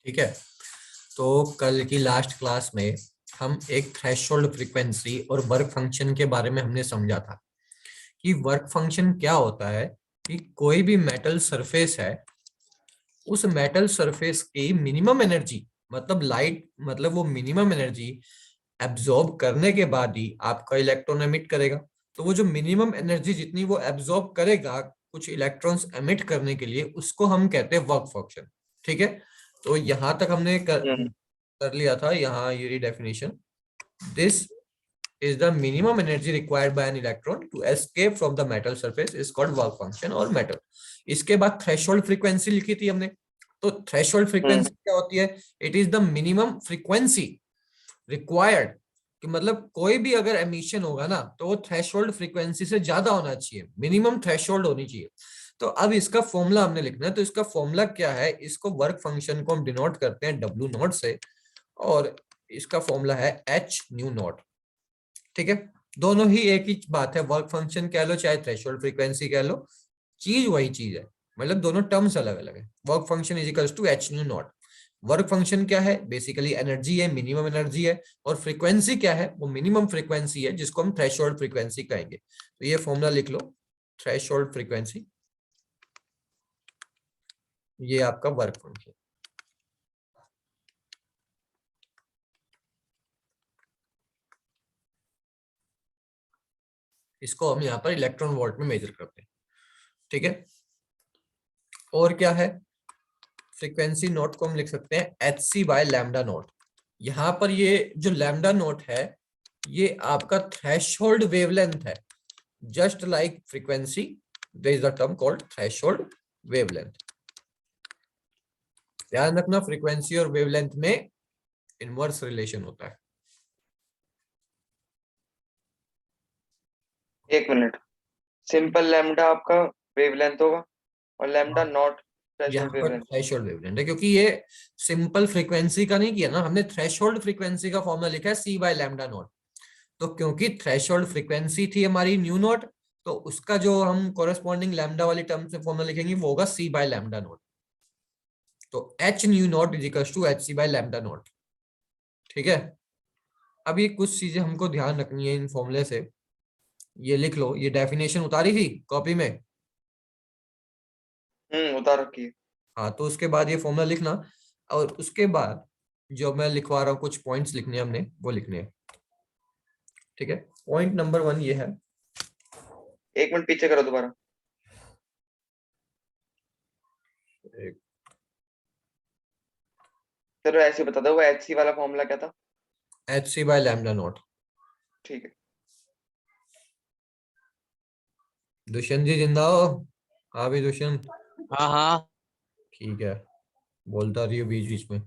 ठीक है। तो कल की लास्ट क्लास में हम एक थ्रेशोल्ड फ्रीक्वेंसी और वर्क फंक्शन के बारे में हमने समझा था कि वर्क फंक्शन क्या होता है कि कोई भी मेटल सरफेस है, उस मेटल सरफेस की मिनिमम एनर्जी, मतलब लाइट, मतलब वो मिनिमम एनर्जी एब्जॉर्ब करने के बाद ही आपका इलेक्ट्रॉन एमिट करेगा। तो वो जो मिनिमम एनर्जी जितनी वो एब्जॉर्ब करेगा कुछ इलेक्ट्रॉन्स एमिट करने के लिए, उसको हम कहते हैं वर्क फंक्शन। ठीक है। तो यहां तक हमने कर लिया था। यहाँ ये definition, this is the minimum energy required by an electron to escape from the metal surface is called work function और metal। इसके बाद थ्रेशोल्ड फ्रीक्वेंसी लिखी थी हमने। तो थ्रेशोल्ड फ्रीक्वेंसी क्या होती है? It is the minimum frequency required, कि मतलब कोई भी अगर एमिशन होगा ना तो वो थ्रेशोल्ड फ्रीक्वेंसी से ज्यादा होना चाहिए, मिनिमम थ्रेशोल्ड होनी चाहिए। तो अब इसका फॉर्मूला हमने लिखना है। तो इसका फॉर्मूला क्या है? इसको वर्क फंक्शन को हम डिनोट करते हैं डब्ल्यू नॉट से, और इसका फॉर्मूला है एच न्यू नॉट। ठीक है। दोनों ही एक ही बात है, वर्क फंक्शन कह लो चाहे थ्रेशोल्ड फ्रीक्वेंसी कह लो, चीज वही चीज है, मतलब दोनों टर्म्स अलग अलग है। Work function is equals to H nu naught. Work function क्या है? बेसिकली एनर्जी है, मिनिमम एनर्जी है। और फ्रीक्वेंसी क्या है? वो मिनिमम फ्रीक्वेंसी है जिसको हम थ्रेशोल्ड फ्रीक्वेंसी कहेंगे। तो ये फॉर्मूला लिख लो, थ्रेशोल्ड फ्रीक्वेंसी, ये आपका वर्क फंक्शन। इसको हम यहाँ पर इलेक्ट्रॉन वोल्ट में मेजर करते हैं। ठीक है। और क्या है? फ्रीक्वेंसी नोट को हम लिख सकते हैं H C by lambda naught. यहाँ पर ये जो लैम्डा नोट है ये आपका थ्रेशोल्ड वेवलेंथ है। Just like frequency, there is a term called threshold wavelength. ध्यान रखना, फ्रीक्वेंसी और वेवलेंथ में इनवर्स रिलेशन होता है। एक मिनट, सिंपल लैम्डा आपका वेवलेंथ होगा और लैम्डा नॉट यहाँ थ्रेशोल्ड पर वेवलेंथ। थ्रेशोल्ड वेवलेंथ है क्योंकि ये सिंपल फ्रीक्वेंसी का नहीं किया ना हमने, थ्रेशोल्ड फ्रीक्वेंसी का फॉर्मूला लिखा है सी बाय लैम्डा नॉट। तो क्योंकि थ्रेशोल्ड फ्रीक्वेंसी थी हमारी न्यू नॉट, तो उसका जो हम कोरेस्पॉन्डिंग लैम्डा वाली टर्म से फॉर्मूला लिखेंगे वो होगा सी बाय लैम्डा नॉट। तो H nu naught is equal to H C by lambda naught. ठीक है। अब ये कुछ चीजें हमको ध्यान रखनी है इन फॉर्मूले से। ये लिख लो, ये डेफिनेशन उतारी थी कॉपी में। उतार रखी है। हाँ, तो उसके बाद ये फॉर्मूला लिखना, और उसके बाद जो मैं लिखवा रहा हूँ कुछ पॉइंट्स लिखने हैं हमने, वो लिखने हैं। ठीक है। पॉइंट नंबर 1 ये है। एक मिनट पीछे करो दोबारा। एक, चलो ऐसे ही बता दो, वो एच सी वाला फॉर्मूला क्या था? H C by lambda naught. ठीक है। दुष्यंत जी जिंदा हो? हाँ भी दुष्यंत। हाँ हाँ। ठीक है, बोलता रहिए बीच बीच में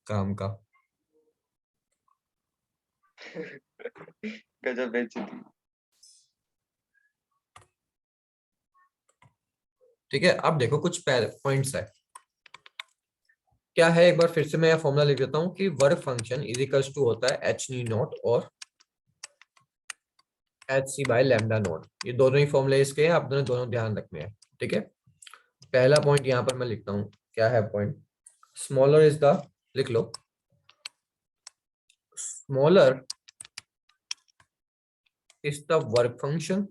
काम का। गजब बेइज्जती। ठीक है। अब देखो कुछ पॉइंट्स है। क्या है, एक बार फिर से मैं फॉर्मूला लिख देता हूँ कि work function is equals to होता है एच न्यू नॉट और H C by lambda naught. ये दोनों ही फॉर्मूले इसके हैं, आप दोनों ध्यान रखने हैं। ठीक है। पहला पॉइंट यहाँ पर मैं लिखता हूँ, क्या है पॉइंट? स्मॉलर इज द, लिख लो, smaller is the work function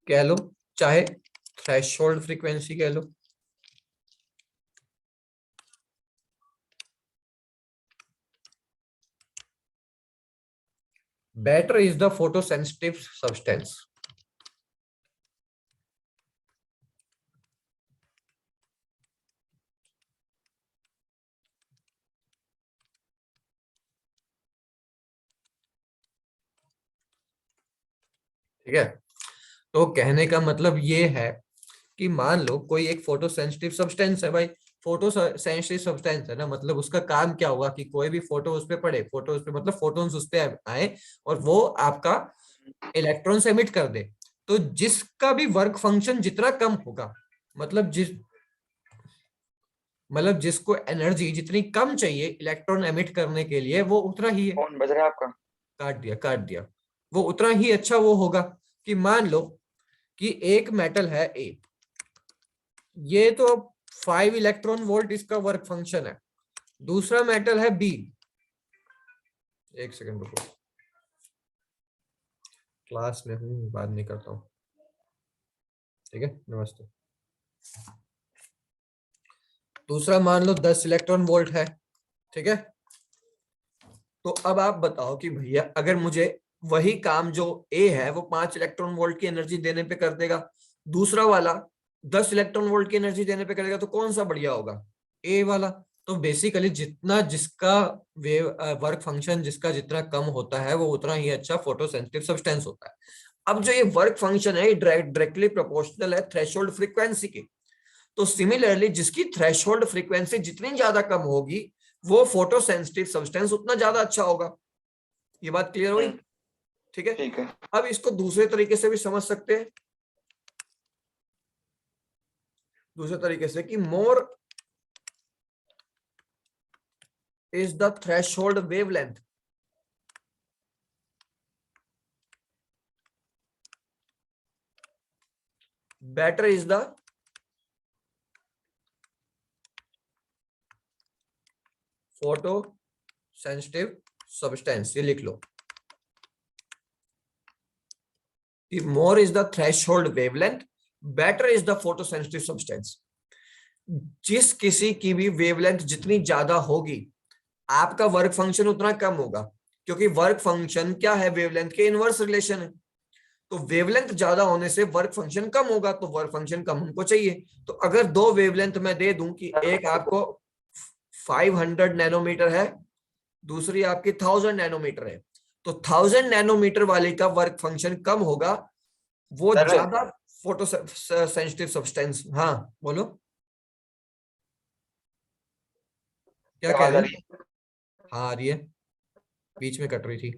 कह लो, चाहे थ्रेशोल्ड फ्रीक्वेंसी कह लो। Better is the photosensitive substance. ठीक है। तो कहने का मतलब ये है कि मान लो कोई एक फोटो सेंसिटिव सब्सटेंस है भाई। फोटो सेंसिटिव सब्सटेंस है ना, मतलब उसका काम क्या होगा कि कोई भी फोटो उस पे पड़े, फोटो उस पे मतलब फोटोन्स उस पे आए और वो आपका इलेक्ट्रॉन एमिट कर दे। तो जिसका भी वर्क फंक्शन जितना कम होगा, मतलब जिसको एनर्जी जितनी कम चाहिए इलेक्ट्रॉन एमिट करने के लिए, वो उतना ही है। कौन बज रहा है आपका? काट दिया, काट दिया। वो उतना ही अच्छा वो होगा कि मान लो कि एक मेटल है ए, ये तो 5 इलेक्ट्रॉन वोल्ट इसका वर्क फंक्शन है। दूसरा मेटल है बी, एक सेकंड रुको, क्लास में हूँ, बात नहीं करता हूँ, ठीक है, नमस्ते। दूसरा मान लो 10 इलेक्ट्रॉन वोल्ट है, ठीक है। तो अब आप बताओ कि भैया अगर मुझे वही काम जो ए है वो 5 इलेक्ट्रॉन वोल्ट की एनर्जी देने पे कर देगा, दूसरा वाला 10 इलेक्ट्रॉन वोल्ट की एनर्जी देने पे करेगा, तो कौन सा बढ़िया होगा? ए वाला। तो बेसिकली जितना जिसका वेव वर्क फंक्शन जिसका जितना कम होता है वो उतना ही अच्छा फोटोसेंसिटिव सब्सटेंस होता है। अब जो ये वर्क फंक्शन है डायरेक्टली प्रोपोर्शनल है थ्रेशोल्ड फ्रीक्वेंसी के। तो सिमिलरली जिसकी थ्रेशोल्ड फ्रीक्वेंसी जितनी ज्यादा कम होगी वो फोटोसेंसिटिव सब्सटेंस उतना ज्यादा अच्छा होगा। ये बात क्लियर हुई? ठीक है। ठीक है। अब इसको दूसरे तरीके से भी समझ सकते हैं, दूसरे तरीके से कि more is the threshold wavelength, better is the photo sensitive substance. ये लिख लो कि more is the threshold wavelength, better is the photo sensitive substance. जिस किसी की भी वेवलेंथ जितनी ज्यादा होगी आपका वर्क फंक्शन उतना कम होगा, क्योंकि वर्क फंक्शन क्या है? वेवलेंथ के इनवर्स रिलेशन है। तो वेवलेंथ ज्यादा होने से वर्क फंक्शन कम होगा, तो वर्क फंक्शन कम हमको चाहिए। तो अगर दो वेवलेंथ मैं दे दूं कि एक आपको 500 नैनोमीटर है, दूसरी आपकी 1000 नैनोमीटर है, तो 1000 नैनोमीटर वाले का वर्क फंक्शन कम होगा, वो सर ज्यादा फोटो सेंसिटिव सब्सटेंस। हाँ बोलो, क्या कह आवाज रहे आ हो? रही है? हाँ आ रही है, बीच में कट रही थी।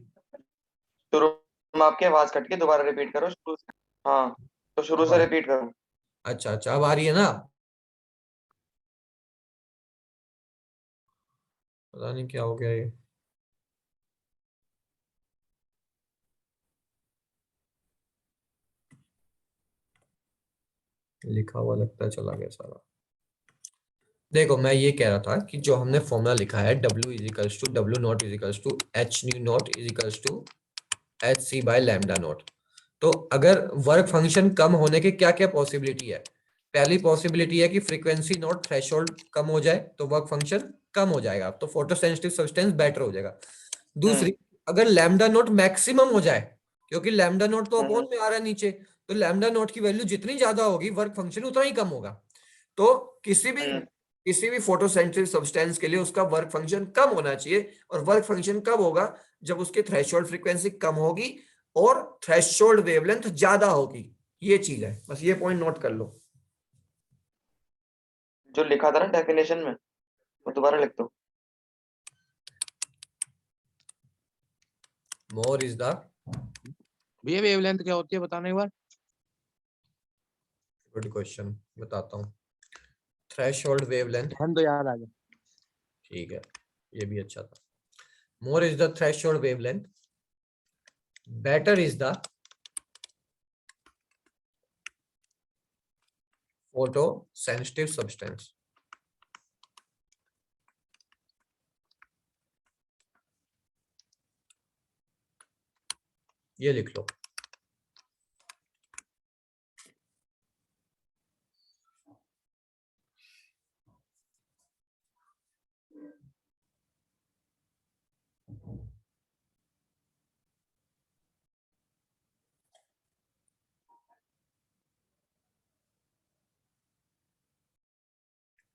शुरू में आपकी आवाज कट के दोबारा रिपीट करो शुरू से। हाँ, तो शुरू अब से रिपीट करो। अच्छा अच्छा, अब आ रही है ना? पता नहीं क्या हो गया ये, लिखा हुआ लगता है चला गया सारा। देखो मैं ये कह रहा था कि जो हमने फॉर्मूला लिखा है W equals to W naught equals to H nu naught equals to H C by lambda naught. तो अगर वर्क फंक्शन कम होने के क्या क्या पॉसिबिलिटी है? पहली पॉसिबिलिटी है कि फ्रीक्वेंसी नॉट थ्रेशोल्ड कम हो जाए तो वर्क फंक्शन कम हो जाएगा, तो फोटोसेंसिटिव सब्सटेंस बेटर हो जाएगा। हम्म दूसरी, अगर लैम्डा नॉट मैक्सिमम हो जाए, क्योंकि लैम्डा नॉट तो हम्म अपोन में आ रहा है नीचे, तो लैम्डा नॉट की वैल्यू जितनी ज्यादा होगी वर्क फंक्शन उतना ही कम होगा। तो किसी भी हम्म किसी भी फोटोसेंसिटिव सब्सटेंस के लिए उसका वर्क फंक्शन कम होना चाहिए। और वर्क फंक्शन कब होगा? जब उसकी थ्रेशोल्ड फ्रीक्वेंसी कम होगी और थ्रेशोल्ड वेवलेंथ ज्यादा होगी। ये चीज है, बस ये पॉइंट नोट कर लो। जो लिखा था ना डेफिनेशन में, वो दोबारा लिख दो। मोर इज द, भैया वेवलेंथ क्या होती है बताने एक बार। गुड क्वेश्चन, बताता हूँ। थ्रेशोल्ड वेवलेंथ, हम तो याद आ गया। ठीक है, ये भी अच्छा था। More is the threshold wavelength, better is the photo sensitive substance. ये लिख लो।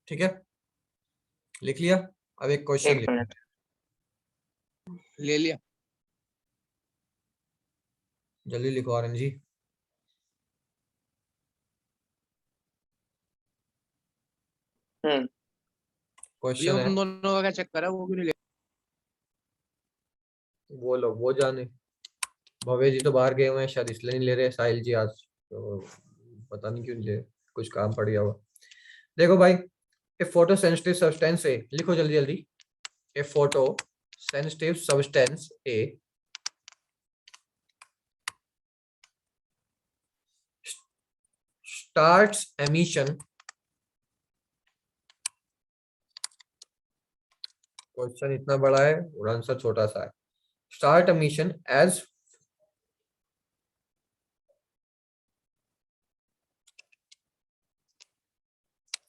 ठीक है, लिख लिया? अब एक क्वेश्चन एक लिखो। मिनट। ले लिया। जल्दी लिखो आरएन जी। हम्म भैया क्वेश्चन है, उन दोनों का क्या चक्कर है वो भी नहीं ले। वो लोग वो जाने। भव्य जी तो बाहर गए हुए हैं शायद, इसलिए नहीं ले रहे। साहिल जी आज तो पता नहीं क्यों नहीं ले रहे, कुछ काम पड़ गया हुआ। देखो भाई, ए फोटो सेंसिटिव सब्सटेंस ए, लिखो जल्दी जल्दी। ए फोटो सेंसिटिव सब्सटेंस ए starts emission, क्वेश्चन इतना बड़ा है और आंसर छोटा सा है, start emission as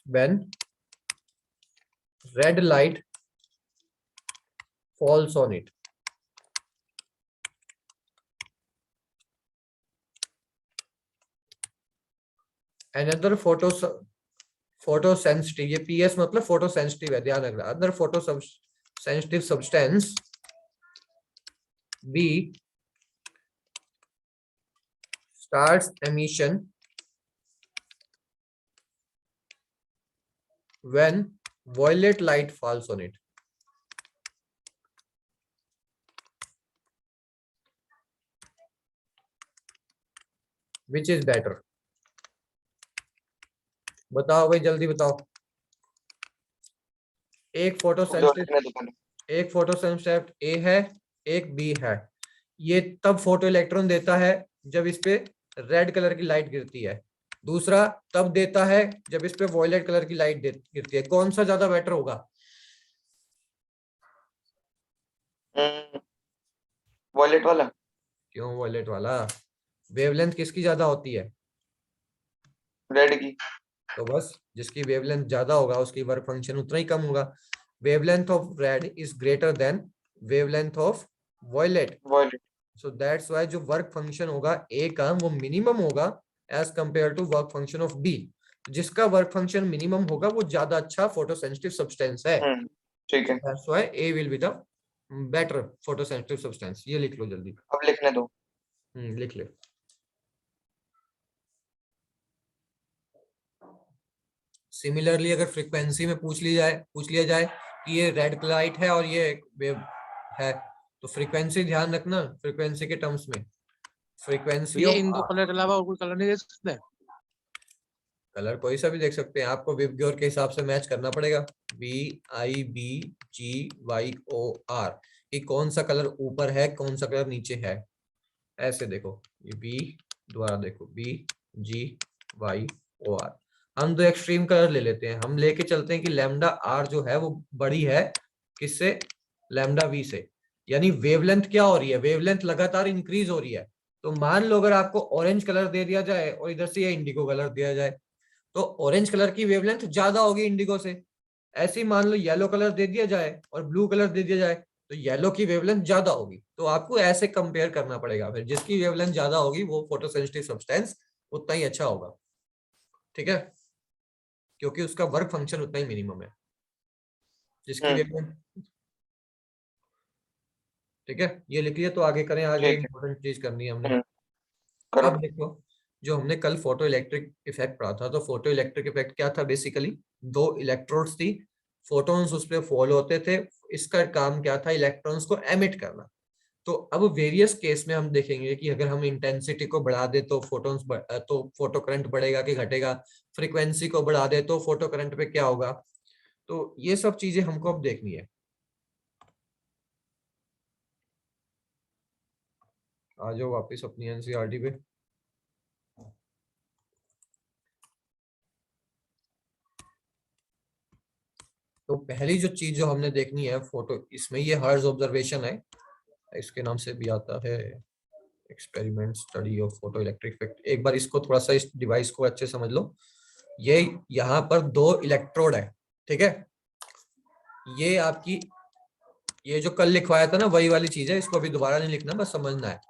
when red light falls on it. Another photosensitive, ये PS मतलब photosensitive है, ध्यान रखना, अंदर photosensitive substance B starts emission when violet light falls on it. Which is better? बताओ भाई, जल्दी बताओ। एक फोटोसेंसिटिव ए है, एक बी है। ये तब फोटो इलेक्ट्रॉन देता है जब इस पे रेड कलर की लाइट गिरती है, दूसरा तब देता है जब इस पे वॉयलेट कलर की लाइट गिरती है। कौन सा ज्यादा बेटर होगा? वॉयलेट वाला। क्यों वॉयलेट वाला? वेवलेंथ किसकी ज्यादा होती है? रेड की। तो बस जिसकी वेवलेंथ ज्यादा होगा उसकी वर्क फंक्शन उतना ही कम होगा। Wavelength of red is greater than wavelength of violet, so that's why जो वर्क फंक्शन होगा ए का वो मिनिमम होगा as compare to work function of B. जिसका वर्क फंक्शन मिनिमम होगा वो ज्यादा अच्छा फोटोसेंसिटिव सब्सटेंस है। ठीक है, that's why A will be the better photosensitive substance. ये लिख लो जल्दी। अब लिखने दो। लिख ले। सिमिलरली अगर फ्रीक्वेंसी में पूछ लिया जाए कि ये रेड लाइट है और ये वेव है, तो फ्रीक्वेंसी ध्यान रखना, फ्रीक्वेंसी के टर्म्स में फ्रीक्वेंसी ये इन दो कलर के अलावा और कोई कलर नहीं दे सकते? कलर कोई सा भी देख सकते हैं, आपको विबग्योर के हिसाब से मैच करना पड़ेगा। VIBGYOR, कि कौन सा कलर ऊपर है कौन सा कलर नीचे है। ऐसे देखो, ये B, दोबारा देखो BGYOR। हम दो एक्सट्रीम कलर ले लेते हैं, हम लेके चलते हैं कि लैम्डा R जो है वो बड़ी है किससे? लैम्डा V से। यानी वेवलेंथ क्या हो रही है? वेवलेंथ लगातार इंक्रीज हो रही है। तो मान लो अगर आपको ऑरेंज कलर दे दिया जाए और इधर से ये इंडिगो कलर दिया जाए, तो ऑरेंज कलर की वेवलेंथ ज्यादा होगी इंडिगो से। ऐसे ही मान लो येलो कलर दे दिया जाए और ब्लू कलर दे दिया जाए, तो येलो की वेवलेंथ ज्यादा होगी। तो आपको ऐसे कंपेयर करना पड़ेगा, फिर जिसकी वेवलेंथ ज्यादा होगी वो फोटोसेंसिटिव सब्सटेंस उतना ही अच्छा होगा। ठीक है, क्योंकि उसका वर्क फंक्शन उतना ही मिनिमम है जिसकी वेवलेंथ। ठीक है, ये लिख लिया। तो आगे करें, आगे इंपॉर्टेंट चीज करनी है हमने। अब देखो, जो हमने कल फोटो इलेक्ट्रिक इफेक्ट पढ़ा था, तो फोटो इलेक्ट्रिक इफेक्ट क्या था? बेसिकली दो इलेक्ट्रोड्स थी, फोटॉन्स उस पर फॉल होते थे। इसका काम क्या था? इलेक्ट्रॉन्स को एमिट करना। तो अब वेरियस केस में हम देखेंगे कि अगर हम इंटेंसिटी को बढ़ा दे तो तो फोटो करंट बढ़ेगा कि घटेगा, फ्रीक्वेंसी को बढ़ा दे तो फोटो करंट पे क्या होगा। तो ये सब चीजें हमको अब देखनी है। आ जाओ वापिस अपनी एनसीईआरटी पे। तो पहली जो चीज जो हमने देखनी है फोटो, इसमें ये हर्ट्ज ऑब्जर्वेशन है, इसके नाम से भी आता है experiment study of photo electric effect. एक बार इसको थोड़ा सा, इस डिवाइस को अच्छे समझ लो। ये यहाँ पर दो इलेक्ट्रोड है, ठीक है। ये आपकी, ये जो कल लिखवाया था ना वही वाली चीज है, इसको अभी दोबारा नहीं लिखना, बस समझना है।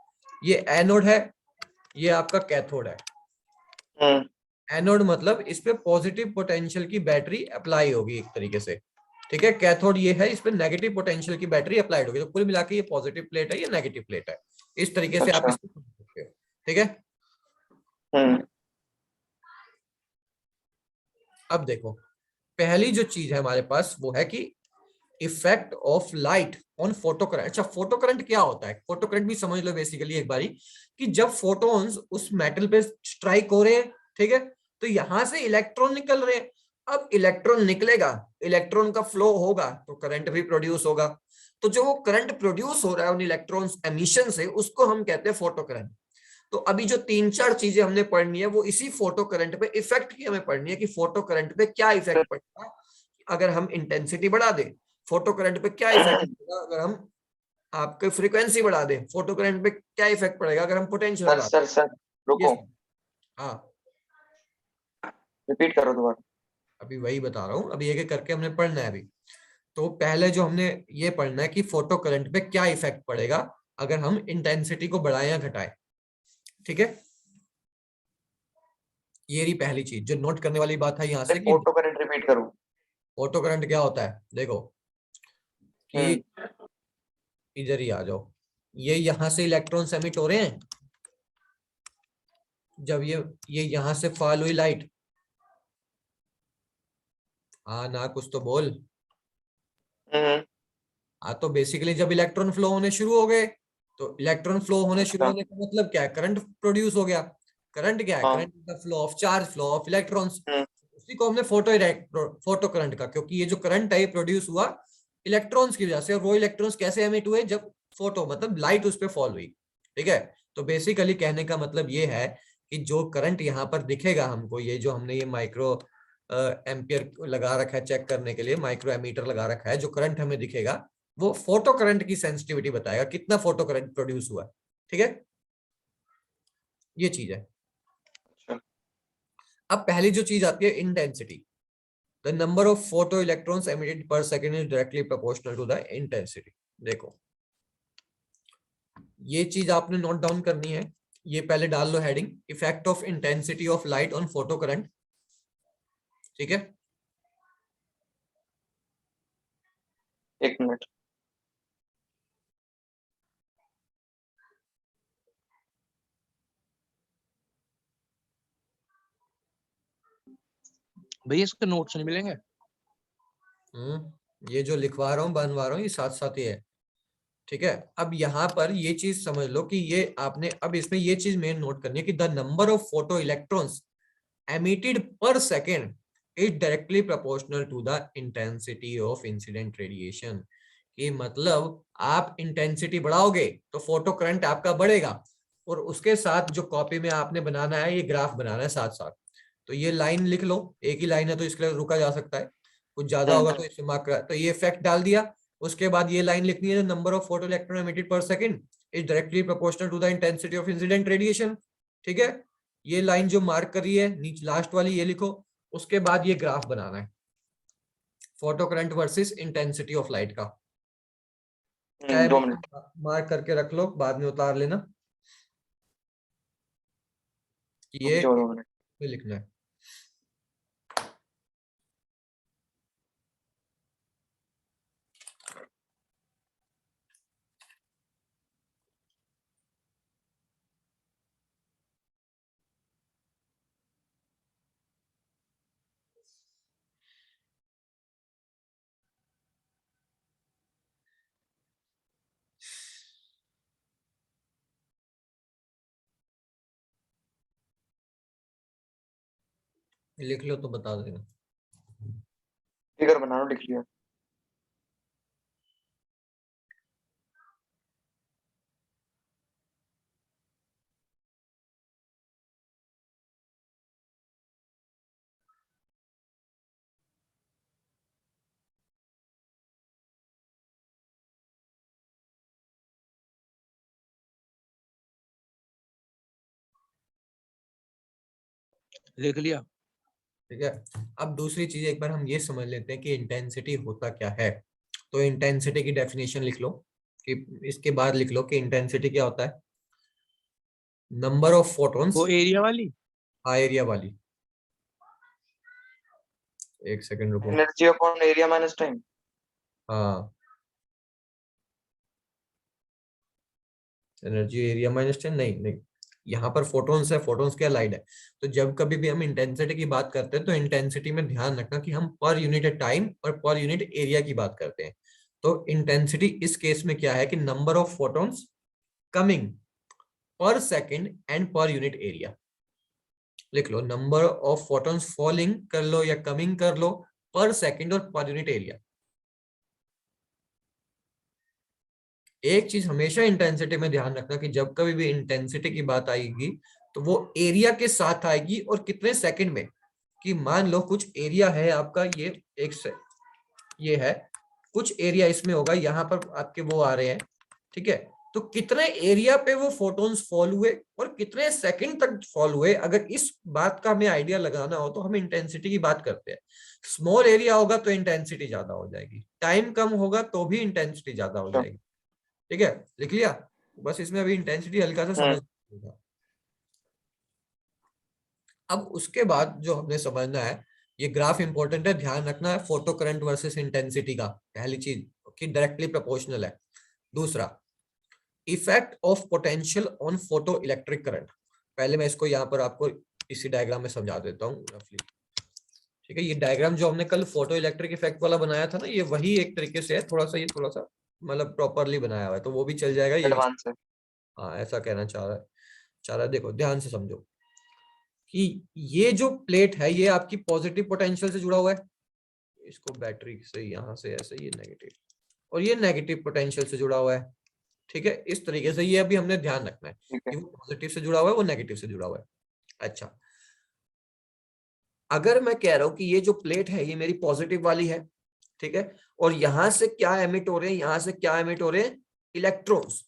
ये एनोड है, ये आपका कैथोड है। एनोड मतलब इस पे पॉजिटिव पोटेंशियल की बैटरी अप्लाई होगी एक तरीके से, ठीक है। कैथोड ये है, इस पे नेगेटिव पोटेंशियल की बैटरी अप्लाइड होगी। तो कुल मिला के ये पॉजिटिव प्लेट है, ये नेगेटिव प्लेट है। इस तरीके से आप इसको समझ सकते हो, ठीक है। अब देखो, पहली जो चीज है हमारे पास वो है कि effect of light on photo current. अच्छा, फोटो करंट क्या होता है? फोटो करंट भी समझ लो बेसिकली एक बारी, कि जब फोटोन्स उस मेटल पे स्ट्राइक हो रहे हैं, ठीक है, तो यहां से इलेक्ट्रॉन निकल रहे हैं। अब इलेक्ट्रॉन निकलेगा, इलेक्ट्रॉन का फ्लो होगा तो करंट भी प्रोड्यूस होगा। तो जो वो करंट प्रोड्यूस हो रहा है उन इलेक्ट्रॉन्स एमिशन से, उसको हम कहते हैं फोटो करंट। तो अभी जो 3-4 चीजें हमने पढ़नी है वो इसी फोटो करंट पे इफेक्ट की हमें पढ़नी है कि फोटो करंट पे क्या इफेक्ट पड़ेगा अगर हम इंटेंसिटी बढ़ा दें, फोटो करंट पे क्या इफेक्ट पड़ेगा अगर हम आपके फ्रीक्वेंसी बढ़ा दें, फोटो करंट पे क्या इफेक्ट पड़ेगा अगर हम पोटेंशियल सर बढ़ा सर सर दें। रुको, हाँ, रिपीट करो दोबारा। अभी वही बता रहा हूँ, अभी एक एक करके हमने पढ़ना है अभी। तो पहले जो हमने ये पढ़ना है कि फोटो करंट पे क्या इफेक्ट पड़ेगा अगर हम इंटेंसिटी को बढ़ाएं या घटाएं। ठीक है, ये रही पहली चीज जो नोट करने वाली बात है यहाँ से कि फोटो करंट रिपीट करो। फोटो करंट क्या होता है। देखो कि हम्म। इधर ही आ जाओ, ये यहाँ से इलेक्ट्रॉन्स एमिट हो रहे हैं, जब ये यहाँ से फॉल हुई लाइट, हाँ ना कुछ तो बोल। हाँ, तो बेसिकली जब इलेक्ट्रॉन फ्लो होने शुरू हो गए, तो इलेक्ट्रॉन फ्लो होने शुरू अच्छा। होने का मतलब क्या है, करंट प्रोड्यूस हो गया। करंट क्या है, हाँ। करंट का flow of charge, flow of electrons. हम्म। उसी को हमने फोटो करंट का, क्योंकि ये जो करंट है ये प्रोड्यूस हुआ इलेक्ट्रॉन्स की वजह से, और वो इलेक्ट्रॉन्स कैसे एमिट हुए, जब फोटो मतलब लाइट उस पर फॉल हुई। ठीक है, तो बेसिकली कहने का मतलब ये है कि जो करंट यहाँ पर दिखेगा हमको, ये जो हमने ये माइक्रो एम्पियर लगा रखा है चेक करने के लिए, माइक्रो एमीटर लगा रखा है, जो करंट हमें दिखेगा वो फोटो करंट की सेंसिटिविटी बताएगा, कितना फोटो करंट प्रोड्यूस हुआ। ठीक है, ये चीज है। अच्छा। अब पहली जो चीज आती है intensity, the number of photo electrons emitted per second is directly proportional to the intensity. देखो ये चीज आपने नोट डाउन करनी है, ये पहले डाल लो heading, effect of intensity of light on photo current. ठीक है, एक मिनट। भैया इसके नोट्स नहीं मिलेंगे? ये जो लिखवा रहा हूँ बनवा रहा हूँ ये साथ साथ ही है। ठीक है, अब यहाँ पर ये चीज समझ लो कि ये आपने अब इसमें ये चीज मेन नोट करनी है कि the number of photo electrons emitted per second is directly proportional to the intensity of incident radiation। कि मतलब आप इंटेंसिटी बढ़ाओगे तो फोटो करंट आपका बढ़ेगा, और उसके साथ जो कॉपी में आपने बनाना है ये ग्राफ बनाना है साथ साथ। तो ये लाइन लिख लो, एक ही लाइन है तो इसके लिए रुका जा सकता है, कुछ ज्यादा होगा तो इसमें मार्क करा, तो ये इफेक्ट डाल दिया। उसके बाद ये लाइन लिखनी है, number of photo electron emitted per second is directly proportional to the intensity of incident radiation. ठीक है, ये लाइन जो मार्क करी है नीचे लास्ट वाली ये लिखो। उसके बाद ये ग्राफ बनाना है photo current versus intensity of light का। चाहे 2 मिनट। मार्क करके रख लो, बाद में उतार लेना, रुक ये जाओ 2 मिनट। लिखना है। लिख लो तो बता देना। फिगर बना लो, लिख लिया। लिख लिया। ठीक है, अब दूसरी चीज एक बार हम ये समझ लेते हैं कि इंटेंसिटी होता क्या है। तो इंटेंसिटी की डेफिनेशन लिख लो, कि इसके बाद लिख लो कि इंटेंसिटी क्या होता है, नंबर ऑफ फोटॉन्स, वो एरिया वाली। एरिया वाली। एक सेकंड रुको। Energy upon area minus time. हाँ, एनर्जी एरिया माइनस 10, नहीं नहीं, यहाँ पर फोटॉन्स है, फोटॉन्स क्या, लाइट है। तो जब कभी भी हम इंटेंसिटी की बात करते हैं तो इंटेंसिटी में ध्यान रखना कि हम पर यूनिट टाइम और पर यूनिट एरिया की बात करते हैं। तो इंटेंसिटी इस केस में क्या है कि नंबर ऑफ फोटॉन्स कमिंग पर second and per unit area. लिख लो, नंबर ऑफ फोटॉन्स फॉलिंग कर लो या कमिंग कर लो, पर सेकंड और पर यूनिट एरिया। एक चीज हमेशा इंटेंसिटी में ध्यान रखना कि जब कभी भी इंटेंसिटी की बात आएगी तो वो एरिया के साथ आएगी और कितने सेकंड में। कि मान लो कुछ एरिया है आपका, ये है कुछ एरिया इसमें होगा, यहाँ पर आपके वो आ रहे हैं, ठीक है। तो कितने एरिया पे वो फोटॉन्स फॉल हुए और कितने सेकंड तक फॉल हुए, अगर इस बात का हमें आइडिया लगाना हो तो हम इंटेंसिटी की बात करते हैं। स्मॉल एरिया होगा तो इंटेंसिटी ज्यादा हो जाएगी, टाइम कम होगा तो भी इंटेंसिटी ज्यादा हो अच्छा। जाएगी। ठीक है, लिख लिया। बस इसमें अभी इंटेंसिटी हल्का सा समझ होगा। अब उसके बाद जो हमने समझना है, ये ग्राफ इंपॉर्टेंट है, ध्यान रखना है, फोटो करंट वर्सेस इंटेंसिटी का, पहली चीज कि डायरेक्टली प्रोपोर्शनल है। दूसरा, effect of potential on photo electric current. पहले मैं इसको यहाँ पर आपको इसी डायग्राम में समझा देता हूँ रफली। ठीक है, ये डायग्राम जो हमने कल फोटो इलेक्ट्रिक इफेक्ट वाला बनाया था ना, ये वही एक तरीके से है, थोड़ा सा ये थोड़ा सा मतलब प्रॉपरली बनाया हुआ है, तो वो भी चल जाएगा, ये भी। एडवांस है। हाँ, ऐसा कहना चाह रहा है। देखो ध्यान से समझो कि ये जो प्लेट है ये आपकी पॉजिटिव पोटेंशियल से जुड़ा हुआ है, इसको बैटरी से यहाँ से ऐसे, ये नेगेटिव, और ये नेगेटिव पोटेंशियल से जुड़ा हुआ है। ठीक है, इस तरीके से ये अभी हमने ध्यान रखना है ठीक है। कि वो पॉजिटिव से जुड़ा हुआ है, वो नेगेटिव से जुड़ा हुआ है। अच्छा, अगर मैं कह रहा हूं कि ये जो प्लेट है ये मेरी पॉजिटिव वाली है, ठीक है, और यहां से क्या एमिट हो रहे हैं, यहां से क्या एमिट हो रहे हैं, इलेक्ट्रॉन्स।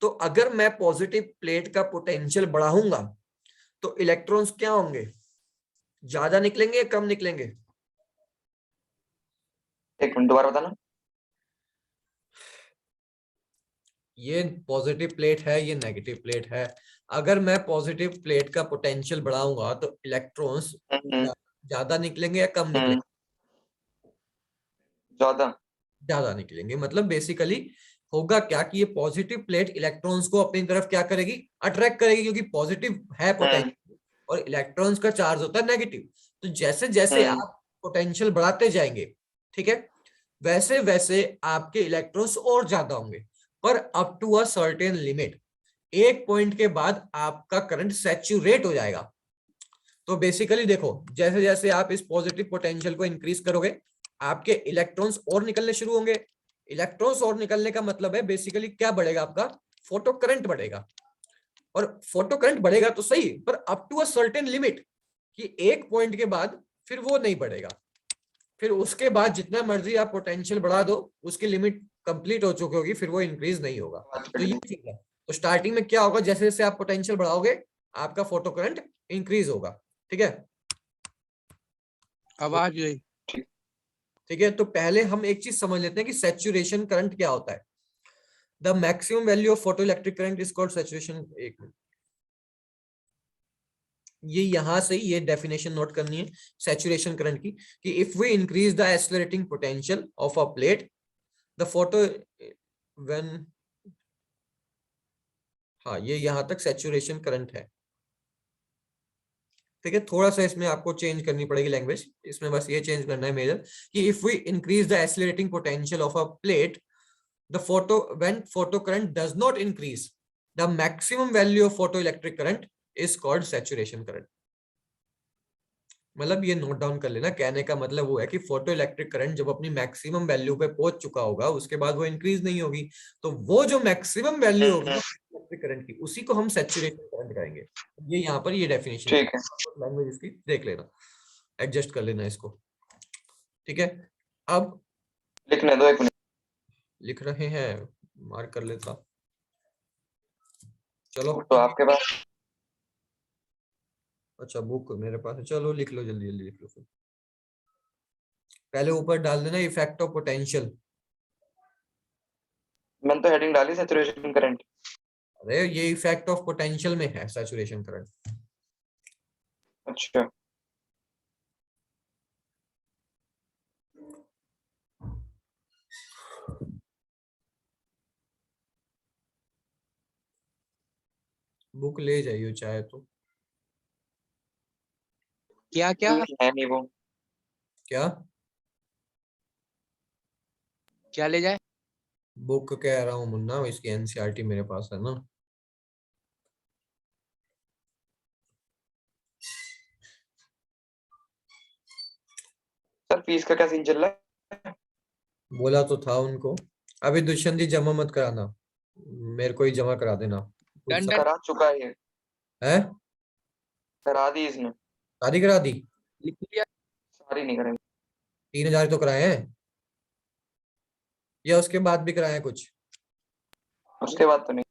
तो अगर मैं पॉजिटिव प्लेट का पोटेंशियल बढ़ाऊंगा तो इलेक्ट्रॉन्स क्या होंगे, ज्यादा निकलेंगे या कम निकलेंगे? एक मिनट दोबारा बताना। ये पॉजिटिव प्लेट है, ये नेगेटिव प्लेट है। अगर मैं पॉजिटिव प्लेट का पोटेंशियल बढ़ाऊंगा तो इलेक्ट्रॉन्स हम्म। ज्यादा निकलेंगे या कम हम्म। निकलेंगे? ज्यादा। ज्यादा निकलेंगे। मतलब बेसिकली होगा क्या कि ये पॉजिटिव प्लेट इलेक्ट्रॉन्स को अपनी तरफ क्या करेगी, अट्रैक्ट करेगी, क्योंकि पॉजिटिव है हम्म। पोटेंशियल और इलेक्ट्रॉन्स का चार्ज होता है नेगेटिव। तो जैसे जैसे हम्म। आप पोटेंशियल बढ़ाते जाएंगे, ठीक है, वैसे वैसे आपके इलेक्ट्रॉन्स और ज्यादा होंगे, पर up to a certain limit. एक पॉइंट के बाद आपका करंट सैचुरेट हो जाएगा। तो बेसिकली देखो, जैसे जैसे आप इस पॉजिटिव पोटेंशियल को इंक्रीज करोगे, आपके इलेक्ट्रॉन्स और निकलने शुरू होंगे। इलेक्ट्रॉन्स और निकलने का मतलब है बेसिकली क्या बढ़ेगा, आपका फोटो करंट बढ़ेगा। और फोटो करंट बढ़ेगा तो सही, पर up to a certain limit, कि एक पॉइंट के बाद फिर वो नहीं बढ़ेगा। फिर उसके बाद जितना मर्जी आप पोटेंशियल बढ़ा दो, उसकी लिमिट कंप्लीट हो चुकी होगी, फिर वो इंक्रीज नहीं होगा। बात तो कर ये दी। चीज है। तो स्टार्टिंग में क्या होगा, जैसे जैसे आप पोटेंशियल बढ़ाओगे आपका फोटो करंट इंक्रीज होगा। ठीक है, आवाज गई। ठीक। ठीक है। तो पहले हम एक चीज समझ लेते हैं कि सैचुरेशन करंट क्या होता है। The maximum value of photo electric current is called saturation. एक मिनट, ये यहां से ये डेफिनेशन नोट करनी है सैचुरेशन करंट की, कि if we increase the accelerating potential of a plate the photo when, हाँ ये यहां तक सैचुरेशन करंट है। ठीक है, थोड़ा सा इसमें आपको चेंज करनी पड़ेगी लैंग्वेज, इसमें बस ये चेंज करना है मेजर, कि if we increase the accelerating potential of a plate the when photo current does not increase, the maximum value of photoelectric current is called saturation current। मतलब ये नोट डाउन कर लेना, कहने का मतलब वो है कि फोटो इलेक्ट्रिक करंट जब अपनी मैक्सिमम वैल्यू पे पहुंच चुका होगा उसके बाद वो इंक्रीज नहीं होगी। तो वो जो मैक्सिमम वैल्यू होगी ना इलेक्ट्रिक करंट की, उसी को हम सैचुरेशन करंट कहेंगे। ये यहाँ पर ये डेफिनेशन ठीक है। लैंग्वेज इसकी देख लेना, एडजस्ट कर लेना इसको। ठीक है, अब लिखने दो, एक मिनट। लिख रहे हैं, मार्क कर लेता, चलो। तो आपके पास। अच्छा, बुक मेरे पास है, चलो लिख लो, जल्दी जल्दी लिख लो फिर। पहले ऊपर डाल देना इफेक्ट ऑफ पोटेंशियल। मैंने तो हेडिंग डाली सैचुरेशन करंट। अरे ये इफेक्ट ऑफ पोटेंशियल में है सैचुरेशन करंट। अच्छा। बुक ले जाइयो चाहे तो। क्या क्या है नहीं वो। क्या क्या ले जाए? बुक कह रहा हूँ मुन्ना, इसकी एनसीईआरटी मेरे पास है ना। सर फीस का क्या सीन चल रहा है? बोला तो था उनको, अभी दुष्यंत जी जमा मत कराना। मेरे को ही जमा करा देना। Done done. करा चुका है ये, है? करा दी इसने। शादी करा दी? लिख लिया। सारी नहीं करेंगे। 3,000 तो कराए हैं, या उसके बाद भी कराए हैं कुछ? उसके बाद तो नहीं।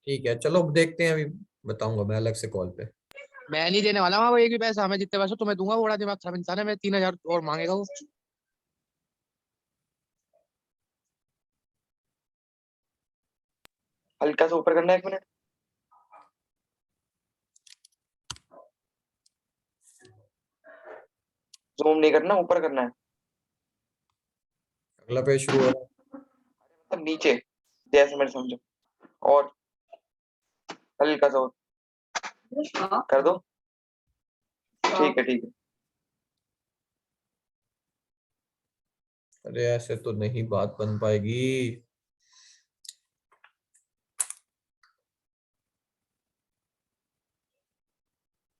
ठीक है, चलो देखते हैं, अभी बताऊंगा मैं अलग से कॉल पे। मैं नहीं देने वाला वो एक भी पैसा, हमें जितने पैसे तुम्हें दूंगा, वो बड़ा दिमाग खराब इंसान है, मैं 3,000 और मांगेगा वो। हल्का सा ऊपर करना है, 1 मिनट। जूम नहीं करना, ऊपर करना है, अगला पेज शुरू हो रहा है। मतलब नीचे, जैसे मेरे समझो। और हल्का सा और कर दो। ठीक है, ठीक है। अरे ऐसे तो नहीं बात बन पाएगी।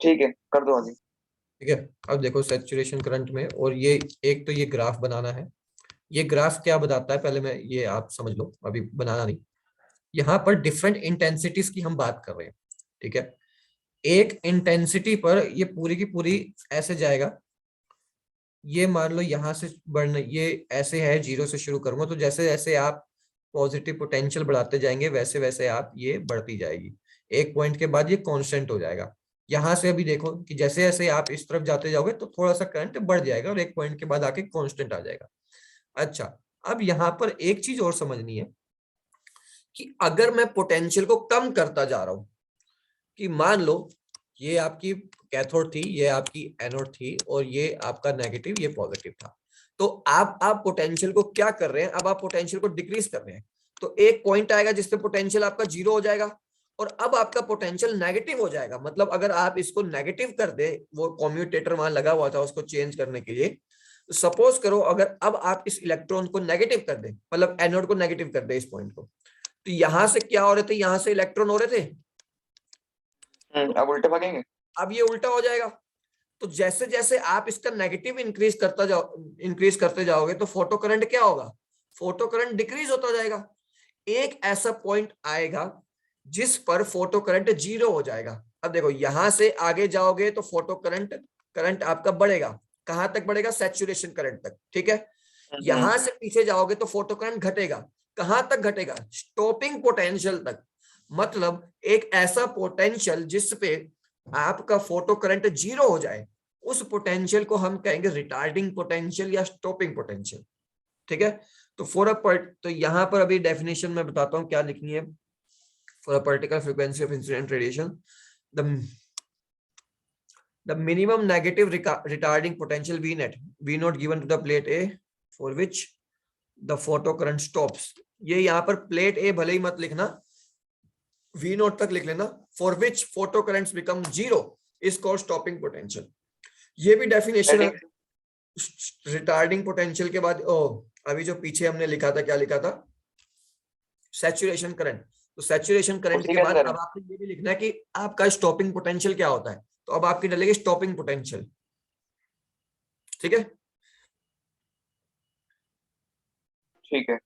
ठीक है, कर दो आगे। ठीक है, अब देखो सैचुरेशन करंट में, और ये एक तो ये ग्राफ बनाना है। ये ग्राफ क्या बताता है, पहले मैं ये आप समझ लो, अभी बनाना नहीं। यहाँ पर डिफरेंट इंटेंसिटीज की हम बात कर रहे हैं। ठीक है, एक इंटेंसिटी पर ये पूरी की पूरी ऐसे जाएगा। ये मान लो यहाँ से बढ़ना, ये ऐसे है, 0 से शुरू करूंगा, तो जैसे जैसे आप पॉजिटिव पोटेंशियल बढ़ाते जाएंगे वैसे वैसे आप ये बढ़ती जाएगी। एक पॉइंट के बाद ये कांस्टेंट हो जाएगा। यहाँ से अभी देखो कि जैसे जैसे आप इस तरफ जाते जाओगे तो थोड़ा सा करंट बढ़ जाएगा, और एक पॉइंट के बाद आके कांस्टेंट आ जाएगा। अच्छा, अब यहाँ पर एक चीज और समझनी है कि अगर मैं पोटेंशियल को कम करता जा रहा हूं, कि मान लो ये आपकी कैथोड थी, ये आपकी एनोड थी, और ये आपका नेगेटिव, ये पॉजिटिव था, तो आप पोटेंशियल को क्या कर रहे हैं, अब आप पोटेंशियल को डिक्रीज कर रहे हैं। तो एक पॉइंट आएगा जिसपे पोटेंशियल आपका 0 हो जाएगा, और अब आपका पोटेंशियल नेगेटिव हो जाएगा। मतलब अगर आप इसको नेगेटिव कर दे, वो कम्यूटेटर वहां लगा हुआ था उसको चेंज करने के लिए, सपोज करो अगर अब आप इस इलेक्ट्रॉन को नेगेटिव कर दे, मतलब एनोड को नेगेटिव कर दे इस पॉइंट को, तो यहां से क्या हो रहे थे, यहां से इलेक्ट्रॉन हो रहे थे, अब उल्टे भागेंगे। अब ये उल्टा हो जाएगा। तो जैसे जैसे आप इसका नेगेटिव इंक्रीज करते जाओगे, तो फोटो करंट क्या होगा, फोटो करंट डिक्रीज होता जाएगा। एक ऐसा पॉइंट आएगा जिस पर फोटो करंट 0 हो जाएगा। अब देखो यहां से आगे जाओगे तो फोटो करंट आपका बढ़ेगा, कहां तक बढ़ेगा, सैचुरेशन करंट तक। ठीक है, यहां से पीछे जाओगे तो फोटो करंट घटेगा, कहां तक घटेगा, स्टॉपिंग पोटेंशियल तक। मतलब एक ऐसा पोटेंशियल जिसपे आपका फोटो करंट 0 हो जाए, उस पोटेंशियल को हम कहेंगे रिटार्डिंग पोटेंशियल या स्टॉपिंग पोटेंशियल। ठीक है, तो फॉर अ तो यहां पर अभी डेफिनेशन में बताता हूं क्या लिखनी है। For a particular frequency of incident radiation, the minimum negative retarding potential V net, V naught given to the plate A, for which the photocurrent stops. ये यहाँ पर प्लेट ए भले ही मत लिखना, V naught तक लिख लेना, for which photocurrents become 0 is called stopping potential. ये भी डेफिनेशन है रिटार्डिंग पोटेंशियल के बाद। अभी जो पीछे हमने लिखा था, क्या लिखा था, सैचुरेशन करंट। तो सैचुरेशन करंट के बाद अब आपने ये भी लिखना है कि आपका स्टॉपिंग पोटेंशियल क्या होता है, तो अब आपकी डलेगी स्टॉपिंग पोटेंशियल। ठीक है, ठीक है।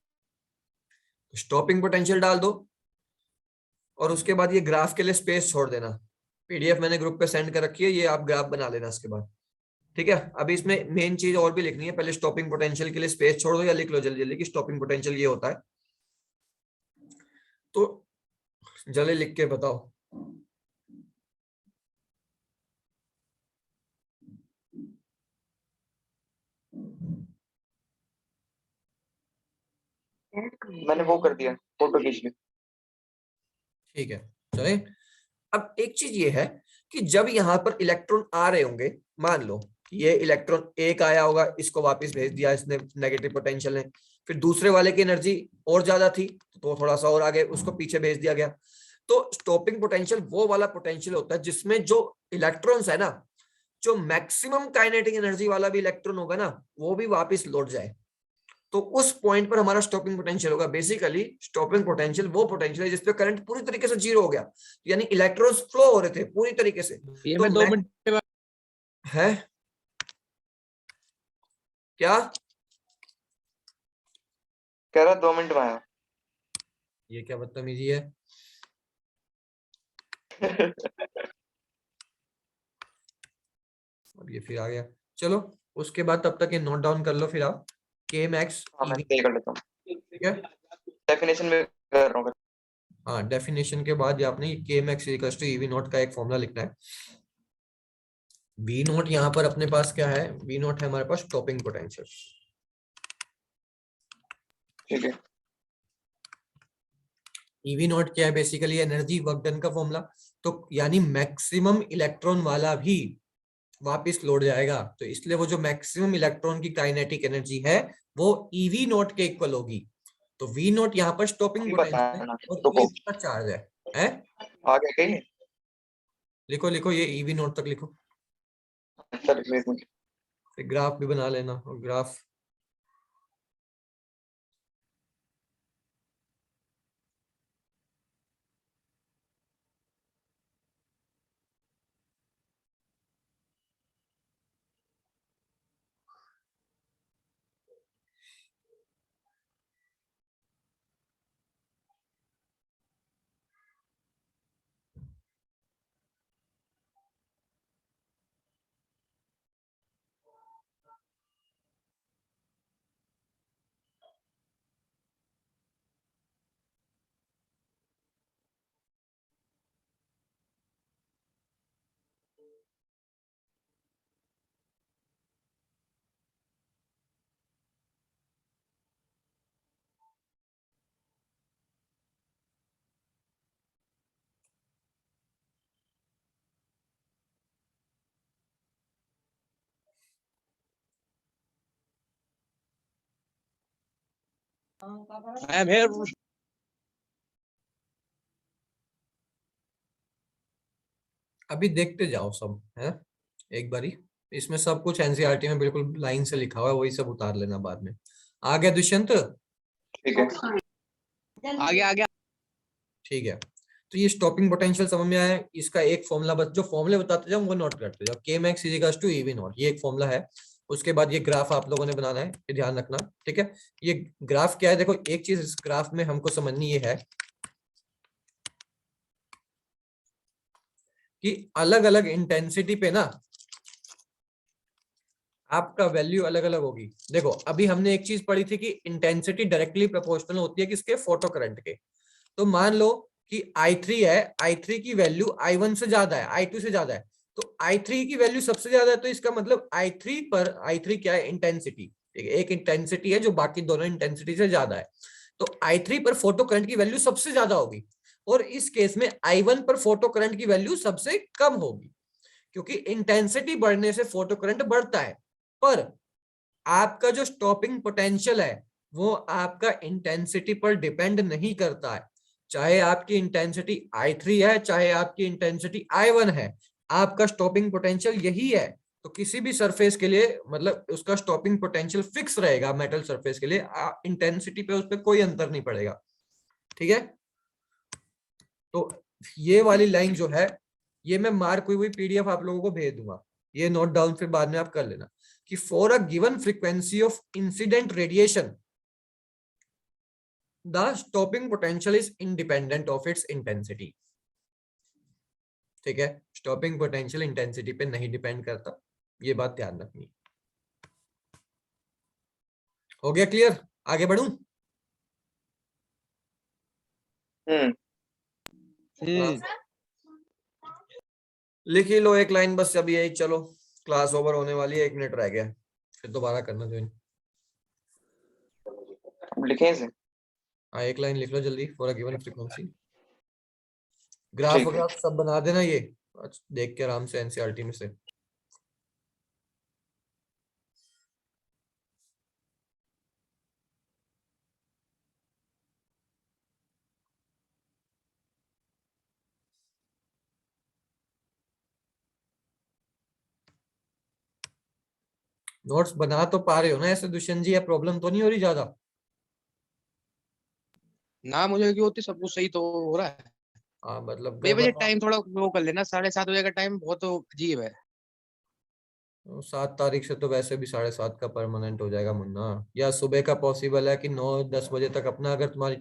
स्टॉपिंग पोटेंशियल डाल दो, और उसके बाद ये ग्राफ के लिए स्पेस छोड़ देना। पीडीएफ मैंने ग्रुप पे सेंड कर रखी है, ये आप ग्राफ बना लेना इसके बाद। ठीक है, अभी इसमें मेन चीज और भी लिखनी है, पहले स्टॉपिंग पोटेंशियल के लिए स्पेस छोड़ दो, या लिख लो जल्दी जल्दी कि स्टॉपिंग पोटेंशियल ये होता है। तो जल्दी लिख के बताओ। मैंने वो कर दिया, फोटो खींच ली। ठीक है, चले। अब एक चीज ये है कि जब यहाँ पर इलेक्ट्रॉन आ रहे होंगे, मान लो ये इलेक्ट्रॉन एक आया होगा, इसको वापस भेज दिया इसने नेगेटिव पोटेंशियल ने, फिर दूसरे वाले की एनर्जी और ज्यादा थी तो थोड़ा सा और आगे उसको पीछे भेज दिया गया। तो स्टॉपिंग पोटेंशियल वो वाला पोटेंशियल होता है जिसमें जो इलेक्ट्रॉन्स है ना, जो मैक्सिमम काइनेटिक एनर्जी वाला भी इलेक्ट्रॉन होगा ना, वो भी वापस लौट जाए, तो उस पॉइंट पर हमारा स्टॉपिंग पोटेंशियल होगा। बेसिकली स्टॉपिंग पोटेंशियल वो पोटेंशियल है जिसपे करंट पूरी तरीके से 0 हो गया, यानी इलेक्ट्रॉन्स फ्लो हो रहे थे पूरी तरीके से। ये तो मैं 2 मिनट है क्या, कह रहा 2 मिनट में आया। ये क्या बदतमीजी है। और ये फिर आ गया। चलो उसके बाद तब तक ये नोट डाउन कर लो फिर आप, के मैक्स हाँ मैं ईवी। सही कर लेता हूँ, ठीक है। डेफिनेशन में कर रहा हूँ। हाँ, डेफिनेशन के बाद ये आपने K max equals to eV naught का एक फॉर्मूला लिखना है। वी नोट यहाँ पर अपने पास क्या है, वी नोट है हमारे पास स्टॉपिंग पोटेंशियल। ठीक है। ईवी नोट क्या है, बेसिकली एनर्जी वर्क डन का फॉर्मूला। तो यानी मैक्सिमम इलेक्ट्रॉन वाला भी वापस लौट जाएगा, तो इसलिए वो जो मैक्सिमम इलेक्ट्रॉन की काइनेटिक एनर्जी है वो ईवी नोट के इक्वल होगी। तो वी नोट यहाँ पर स्टॉपिंग अभी पोटेंशियल है बताना, और ये रुको इसका चार्ज है? आगे कहीं। लिखो लिखो, ये ईवी नोट तक लिखो, चल एक मिनट। फिर ग्राफ भी बना लेना। और ग्राफ I am here. अभी देखते जाओ सब है एक बारी। इसमें सब कुछ एनसीईआरटी में बिल्कुल लाइन से लिखा हुआ है, वही सब उतार लेना बाद में। आ गया दुष्यंत? ठीक है। आगे आगे। ठीक है। तो ये स्टॉपिंग पोटेंशियल समझ में आया। इसका एक फॉर्मूला, बस जो फॉर्मूले बताते जाओ वो नोट करते जाओ। K max is equals to eV naught, ये एक फॉर्मूला है। उसके बाद ये ग्राफ आप लोगों ने बनाना है, ये ध्यान रखना। ठीक है। ये ग्राफ क्या है, देखो एक चीज इस ग्राफ में हमको समझनी ये है कि अलग अलग इंटेंसिटी पे ना आपका वैल्यू अलग अलग होगी। देखो अभी हमने एक चीज पढ़ी थी कि इंटेंसिटी डायरेक्टली प्रोपोर्शनल होती है किसके, फोटो करंट के। तो मान लो कि I3 है, I3 की वैल्यू I1 से ज्यादा है, I2 से ज्यादा है। तो I3 की वैल्यू सबसे ज्यादा है, तो इसका मतलब I3 क्या है, इंटेंसिटी। ठीक है, एक इंटेंसिटी है जो बाकी दोनों इंटेंसिटी से ज्यादा है। तो I3 पर फोटो करंट की वैल्यू सबसे ज्यादा होगी, और इस केस में I1 पर फोटो करंट की वैल्यू सबसे कम होगी, क्योंकि इंटेंसिटी बढ़ने से फोटो करंट बढ़ता है। पर आपका जो स्टॉपिंग पोटेंशियल है वो आपका इंटेंसिटी पर डिपेंड नहीं करता है। चाहे आपकी इंटेंसिटी I3 है, चाहे आपकी इंटेंसिटी I1 है, आपका स्टॉपिंग पोटेंशियल यही है। तो किसी भी सरफेस के लिए मतलब उसका स्टॉपिंग पोटेंशियल फिक्स रहेगा, मेटल सरफेस के लिए इंटेंसिटी पे उस पर कोई अंतर नहीं पड़ेगा। ठीक है। तो ये वाली लाइन जो है, ये मैं मार्क हुई हुई पीडीएफ आप लोगों को भेज दूंगा, ये नोट डाउन फिर बाद में आप कर लेना कि for a given frequency of incident radiation the stopping potential is independent of its intensity. ठीक है, स्टॉपिंग पोटेंशियल इंटेंसिटी पे नहीं डिपेंड करता, ये बात ध्यान रखनी। हो गया क्लियर? आगे बढ़ूं? लिख ही लो एक लाइन बस, अभी यही। चलो क्लास ओवर होने वाली है, 1 मिनट रह गया, फिर दोबारा करना ज्वाइन। अब लिखे इसे। हाँ एक लाइन लिख लो जल्दी, for a given frequency. Graph ठीक है। वगैरह सब बना देना, ये देख के आराम से एनसीईआरटी में से। नोट्स बना तो पा रहे हो ना ऐसे दुष्यंत जी, या प्रॉब्लम तो नहीं हो रही ज्यादा? ना मुझे क्यों होती, सब कुछ सही तो हो रहा है। हाँ मतलब भैया गड़बड़ टाइम थोड़ा वो कर लेना, 7:30 बजे का टाइम बहुत तो अजीब है। 7 तारीख से तो वैसे भी 7:30 का परमानेंट हो जाएगा मुन्ना, या सुबह का पॉसिबल है कि 9-10 बजे तक अपना, अगर तुम्हारी